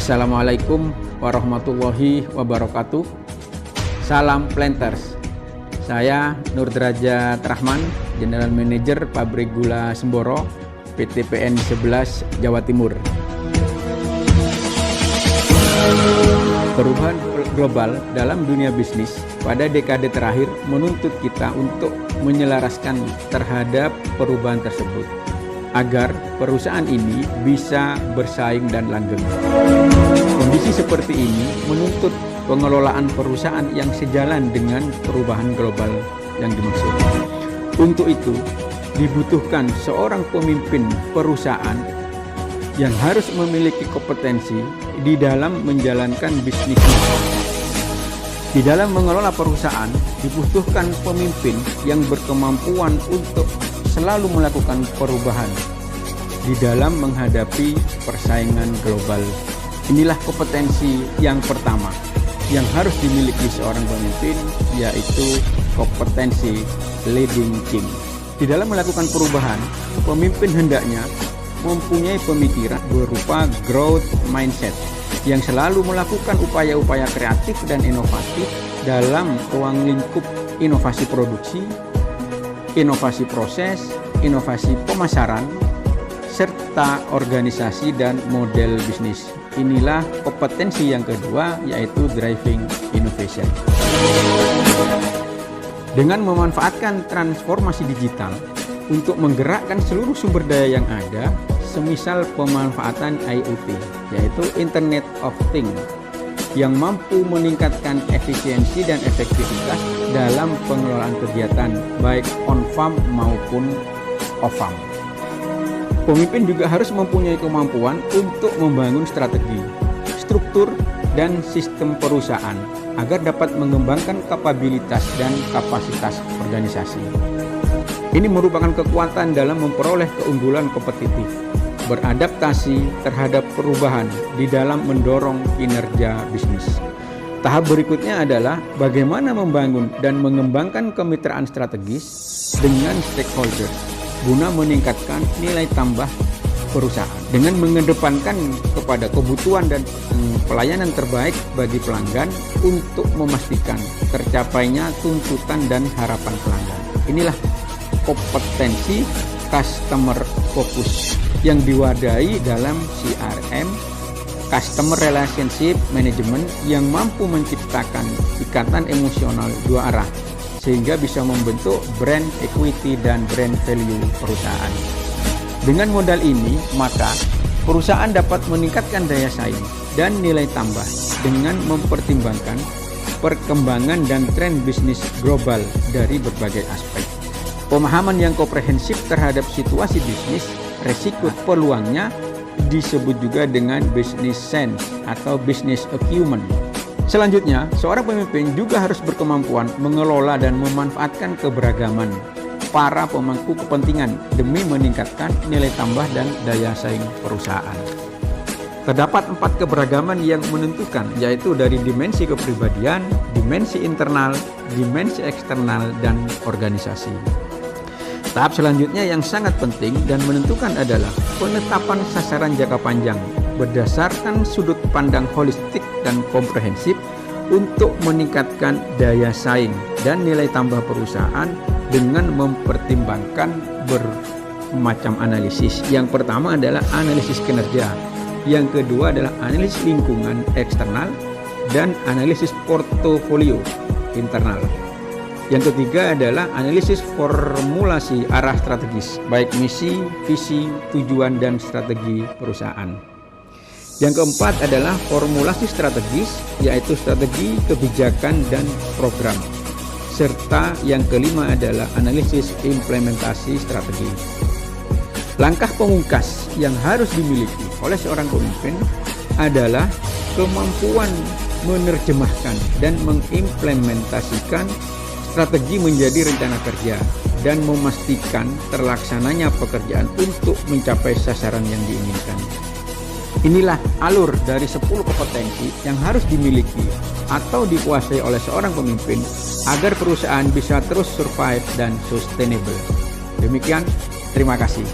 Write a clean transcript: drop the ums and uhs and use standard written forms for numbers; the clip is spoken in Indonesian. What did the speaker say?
Assalamualaikum warahmatullahi wabarakatuh. Salam Planters. Saya Nur Derajat Rahman, General Manager Pabrik Gula Semboro, PT PN 11 Jawa Timur. Perubahan global dalam dunia bisnis pada dekade terakhir menuntut kita untuk menyelaraskan terhadap perubahan tersebut agar perusahaan ini bisa bersaing dan langgeng. Kondisi seperti ini menuntut pengelolaan perusahaan yang sejalan dengan perubahan global yang dimaksud. Untuk itu, dibutuhkan seorang pemimpin perusahaan yang harus memiliki kompetensi di dalam menjalankan bisnisnya. Di dalam mengelola perusahaan, dibutuhkan pemimpin yang berkemampuan untuk selalu melakukan perubahan di dalam menghadapi persaingan global. Inilah kompetensi yang pertama yang harus dimiliki seorang pemimpin, yaitu kompetensi leading team. Di dalam melakukan perubahan, pemimpin hendaknya mempunyai pemikiran berupa growth mindset yang selalu melakukan upaya-upaya kreatif dan inovatif dalam ruang lingkup inovasi produksi, inovasi proses, inovasi pemasaran, serta organisasi dan model bisnis. Inilah kompetensi yang kedua, yaitu driving innovation. Dengan memanfaatkan transformasi digital untuk menggerakkan seluruh sumber daya yang ada, semisal pemanfaatan IoT, yaitu Internet of Things, yang mampu meningkatkan efisiensi dan efektivitas dalam pengelolaan kegiatan baik on-farm maupun off-farm. Pemimpin juga harus mempunyai kemampuan untuk membangun strategi, struktur, dan sistem perusahaan agar dapat mengembangkan kapabilitas dan kapasitas organisasi. Ini merupakan kekuatan dalam memperoleh keunggulan kompetitif, beradaptasi terhadap perubahan di dalam mendorong kinerja bisnis. Tahap berikutnya adalah bagaimana membangun dan mengembangkan kemitraan strategis dengan stakeholder guna meningkatkan nilai tambah perusahaan dengan mengedepankan kepada kebutuhan dan pelayanan terbaik bagi pelanggan untuk memastikan tercapainya tuntutan dan harapan pelanggan. Inilah kompetensi customer focus yang diwadahi dalam CRM, Customer Relationship Management, yang mampu menciptakan ikatan emosional dua arah sehingga bisa membentuk brand equity dan brand value perusahaan. Dengan modal ini, maka perusahaan dapat meningkatkan daya saing dan nilai tambah dengan mempertimbangkan perkembangan dan tren bisnis global dari berbagai aspek. Pemahaman yang komprehensif terhadap situasi bisnis, resiko, peluangnya disebut juga dengan business sense atau business acumen. Selanjutnya, seorang pemimpin juga harus berkemampuan mengelola dan memanfaatkan keberagaman para pemangku kepentingan demi meningkatkan nilai tambah dan daya saing perusahaan. Terdapat 4 keberagaman yang menentukan, yaitu dari dimensi kepribadian, dimensi internal, dimensi eksternal, dan organisasi. Tahap selanjutnya yang sangat penting dan menentukan adalah penetapan sasaran jangka panjang berdasarkan sudut pandang holistik dan komprehensif untuk meningkatkan daya saing dan nilai tambah perusahaan dengan mempertimbangkan bermacam analisis. Yang pertama adalah analisis kinerja, yang kedua adalah analisis lingkungan eksternal, dan analisis portofolio internal. Yang ketiga adalah analisis formulasi arah strategis, baik misi, visi, tujuan, dan strategi perusahaan. Yang keempat adalah formulasi strategis, yaitu strategi, kebijakan, dan program. Serta yang kelima adalah analisis implementasi strategi. Langkah pemungkas yang harus dimiliki oleh seorang pemimpin adalah kemampuan menerjemahkan dan mengimplementasikan strategi menjadi rencana kerja dan memastikan terlaksananya pekerjaan untuk mencapai sasaran yang diinginkan. Inilah alur dari 10 kompetensi yang harus dimiliki atau dikuasai oleh seorang pemimpin agar perusahaan bisa terus survive dan sustainable. Demikian, terima kasih.